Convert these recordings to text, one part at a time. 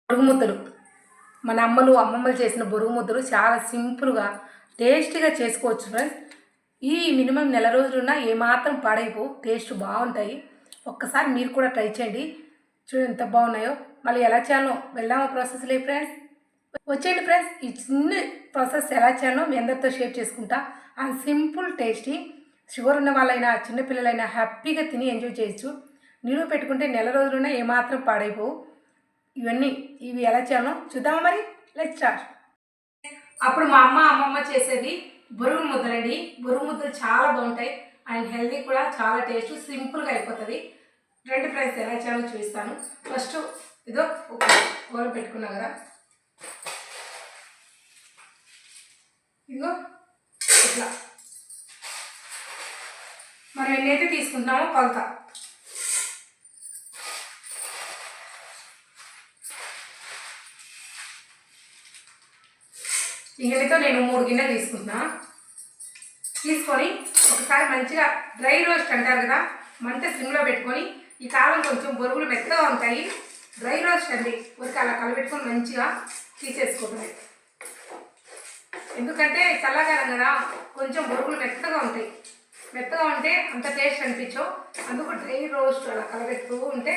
బొరుగు ముద్దలు మన అమ్మమ్మలు చేసిన బొరుగు ముద్దలు చాలా సింపుల్గా టేస్టీగా చేసుకోవచ్చు ఫ్రెండ్స్. ఈ మినిమం నెల రోజులున్నా ఏమాత్రం పాడైపో, టేస్ట్ బాగుంటాయి. ఒక్కసారి మీరు కూడా ట్రై చేయండి. చూడండి ఎంత బాగున్నాయో. మళ్ళీ ఎలా చేయాలో వెళ్దామా ప్రాసెస్లే ఫ్రెండ్స్. వచ్చేయండి ఫ్రెండ్స్. ఈ చిన్న ప్రాసెస్ ఎలా చేయాలో మీ అందరితో షేర్ చేసుకుంటా. అండ్ సింపుల్ టేస్టీ, షుగర్ ఉన్న వాళ్ళైనా చిన్నపిల్లలైనా హ్యాపీగా తిని ఎంజాయ్ చేయొచ్చు. నిలువ పెట్టుకుంటే నెల రోజులున్నా ఏమాత్రం పాడైపోవు. ఇవి ఎలా చేయాలో చూద్దామా మరి. Let's start. అప్పుడు మా అమ్మమ్మ చేసేది బొరుగు ముద్దలండి. బొరుగు ముద్దలు చాలా బాగుంటాయి అండ్ హెల్దీ కూడా, చాలా టేస్ట్, సింపుల్గా అయిపోతుంది. రెండు ఫ్రెండ్స్ ఎలా చేయాలో చూపిస్తాను. ఫస్ట్ ఇదో ఒక కూర పెట్టుకున్నా కదా, ఇదిగో ఇట్లా మనం ఎన్నైతే తీసుకుంటున్నామో కొలత, ఈ గిన్నెతో నేను 3 గిన్నెలు తీసుకుంటున్నా. తీసుకొని ఒకసారి మంచిగా డ్రై రోస్ట్ అంటారు కదా, మంట సిమ్లో పెట్టుకొని, ఈ కాలం కొంచెం బొరుగులు మెత్తగా ఉంటాయి. డ్రై రోస్ట్ అండి, ఊరికి అలా కలబెట్టుకొని మంచిగా తీసేసుకుంటున్నాయి. ఎందుకంటే చల్లగాలం కదా, కొంచెం బొరుగులు మెత్తగా ఉంటాయి. మెత్తగా ఉంటే అంత టేస్ట్ అనిపించవు. అందుకు డ్రై రోస్ట్ అలా కలబెట్టుతూ ఉంటే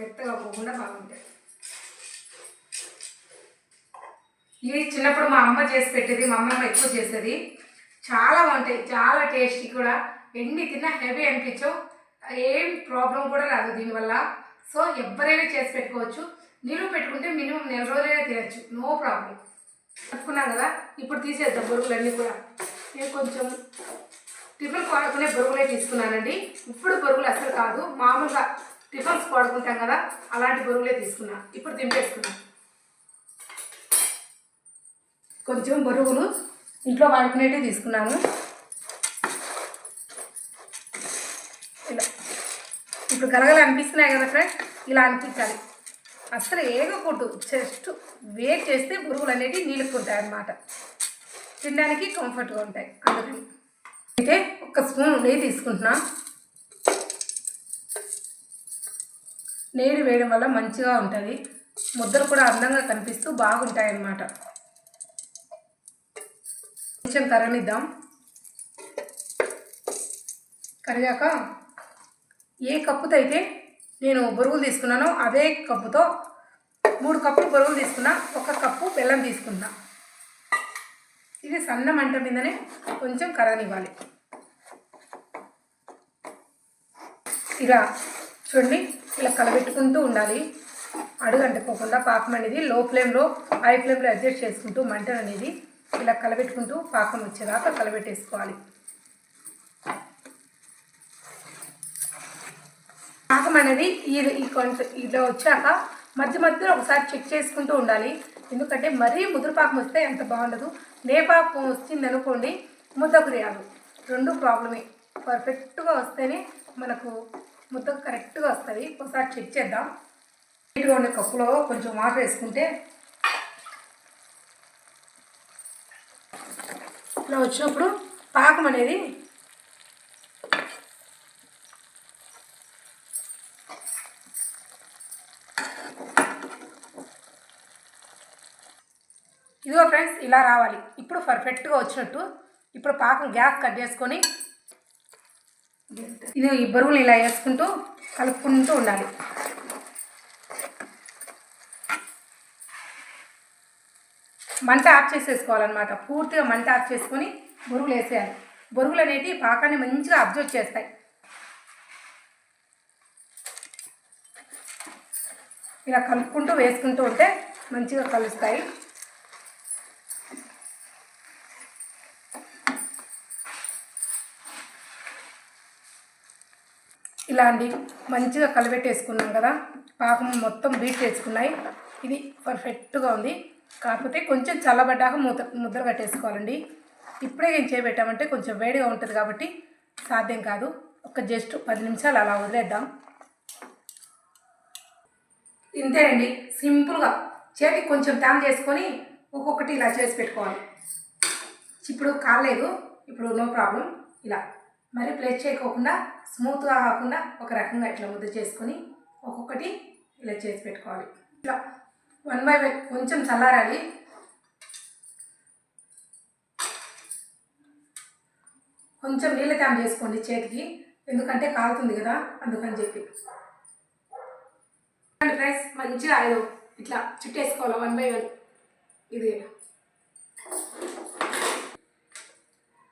మెత్తగా పోకుండా బాగుంటాయి. ఇవి చిన్నప్పుడు మా అమ్మ చేసి పెట్టేది, మా అమ్మమ్మ ఎక్కువ చేసేది. చాలా బాగుంటాయి, చాలా టేస్టీ కూడా. ఎన్ని తిన్నా హెవీ అనిపించవు, ఏం ప్రాబ్లం కూడా రాదు దీనివల్ల. సో ఎవరైనా చేసి పెట్టుకోవచ్చు. నిలువ పెట్టుకుంటే మినిమం నెల రోజులైనా తినచ్చు, నో ప్రాబ్లం. పెట్టుకున్నాం కదా, ఇప్పుడు తీసేద్దాం బొరుగులన్నీ కూడా. నేను కొంచెం టిఫిన్ వాడుకునే బొరుగులే తీసుకున్నానండి. ఇప్పుడు బొరుగులు అసలు కాదు, మామూలుగా టిఫిన్స్ వాడుకుంటాం కదా, అలాంటి బొరుగులే తీసుకున్నా. ఇప్పుడు దింపేసుకున్నాను. కొంచెం బొరుగులు ఇంట్లో వాడుకునేవి తీసుకున్నాను. ఇలా ఇప్పుడు గలగల అనిపిస్తున్నాయి కదా ఫ్రెండ్స్, ఇలా అనిపించాలి. అసలు ఏగకూడదు, జస్ట్ వేట్ చేస్తే బొరుగులు అనేవి నీళ్ళుకుంటాయి అన్నమాట. తినడానికి కంఫర్ట్గా ఉంటాయి. అందుకని అయితే ఒక స్పూన్ నెయ్యి తీసుకుంటున్నా. నెయ్యి వేయడం వల్ల మంచిగా ఉంటుంది, ముద్దలు కూడా అందంగా కనిపిస్తూ బాగుంటాయి అన్నమాట. కొంచెం కరగనిద్దాం. కరిగాక ఏ కప్పుతో అయితే నేను బొరుగులు తీసుకున్నానో అదే కప్పుతో 3 కప్పులు బొరుగులు తీసుకున్నా, 1 కప్పు బెల్లం తీసుకున్నా. ఇది సన్న మంట మీదనే కొంచెం కరగనివ్వాలి. ఇలా చూడండి, ఇలా కలబెట్టుకుంటూ ఉండాలి. అడుగు అంటుకోకుండా పాకం అనేది లో ఫ్లేమ్లో, హై ఫ్లేమ్లో అడ్జస్ట్ చేసుకుంటూ మంటను అనేది ఇలా కలబెట్టుకుంటూ పాకం వచ్చేదాకా కలబెట్టేసుకోవాలి. పాకం అనేది ఇలా వచ్చాక మధ్యలో ఒకసారి చెక్ చేసుకుంటూ ఉండాలి. ఎందుకంటే మరీ ముదురు పాకం వస్తే ఎంత బాగుండదు. నేపాకం వచ్చింది అనుకోండి, ముద్దకు రాదు. 2 ప్రాబ్లమే. పర్ఫెక్ట్గా వస్తేనే మనకు ముద్దకు కరెక్ట్గా వస్తుంది. ఒకసారి చెక్ చేద్దాం. నీట్గా ఉండే కప్పులో కొంచెం వాటర్ వేసుకుంటే ఇలా వచ్చినప్పుడు పాకం అనేది ఇదిగో ఫ్రెండ్స్, ఇలా రావాలి. ఇప్పుడు పర్ఫెక్ట్గా వచ్చినట్టు. ఇప్పుడు పాకం గ్యాస్ కట్ చేసుకొని ఇది ఈ బొరుగులు ఇలా వేసుకుంటూ కలుపుకుంటూ ఉండాలి. మంట ఆఫ్ చేసేసుకోవాలన్నమాట. పూర్తిగా మంట ఆఫ్ చేసుకొని బొరుగులు వేసేయాలి. బొరుగులు అనేవి పాకాన్ని మంచిగా అబ్జర్వ్ చేస్తాయి. ఇలా కలుపుకుంటూ వేసుకుంటూ ఉంటే మంచిగా కలుస్తాయి. ఇలా అండి మంచిగా కలిపెట్టేసుకున్నాం కదా, పాకం మొత్తం బీట్ చేసుకున్నాయి. ఇది పర్ఫెక్ట్గా ఉంది. కాకపోతే కొంచెం చల్లబడ్డాక ముద్దలు కట్టేసుకోవాలండి. ఇప్పుడే ఏం చేయబెట్టామంటే కొంచెం వేడిగా ఉంటుంది కాబట్టి సాధ్యం కాదు. జస్ట్ 10 నిమిషాలు అలా వదిలేద్దాం. ఇంతేనండి, సింపుల్గా చేతికి కొంచెం తామ్ చేసుకొని ఒక్కొక్కటి ఇలా చేసి పెట్టుకోవాలి. ఇప్పుడు కాలేదు, ఇప్పుడు నో ప్రాబ్లం. ఇలా మరి ప్లేట్ చేయకోకుండా, స్మూత్గా కాకుండా ఒక రకంగా ఇట్లా ముద్ద చేసుకొని ఒక్కొక్కటి ఇలా చేసి పెట్టుకోవాలి. ఇట్లా 1 బై 1 కొంచెం చల్లారాలి. కొంచెం నీళ్ళ తేమ చేసుకోండి చేతికి, ఎందుకంటే కాలుతుంది కదా అందుకని చెప్పి. ఫ్రెండ్స్ మంచిగా ఇట్లా చుట్టేసుకోవాలి 1 బై 1. ఇది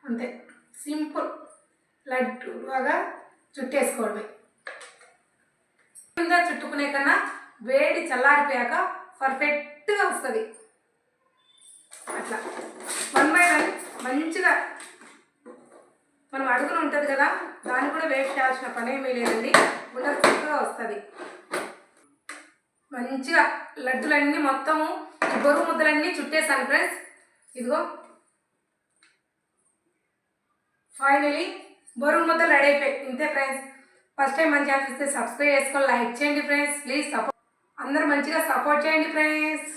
అంతే, సింపుల్ లడ్డుగా చుట్టేసుకోవడమే. కింద చుట్టుకునే కన్నా వేడి చల్లారిపోయాక పర్ఫెక్ట్గా వస్తుంది. అట్లా 1 బై 1 మంచిగా మనం అడుగులు ఉంటుంది కదా, దాన్ని కూడా వేస్ట్ చేయాల్సిన పని ఏమీ లేదండి. ఉండలు చక్కగా వస్తుంది. మంచిగా లడ్డులన్నీ మొత్తము బొరుగు ముద్దలన్నీ చుట్టేసాను ఫ్రెండ్స్. ఇదిగో ఫైనలీ బొరుగు ముద్దలు రెడీ అయిపోయి. ఇంతే ఫ్రెండ్స్. ఫస్ట్ టైం మన ఛానల్ చూస్తే సబ్స్క్రైబ్ చేసుకొని లైక్ చేయండి ఫ్రెండ్స్. ప్లీజ్ అందరూ మంచిగా సపోర్ట్ చేయండి ఫ్రెండ్స్.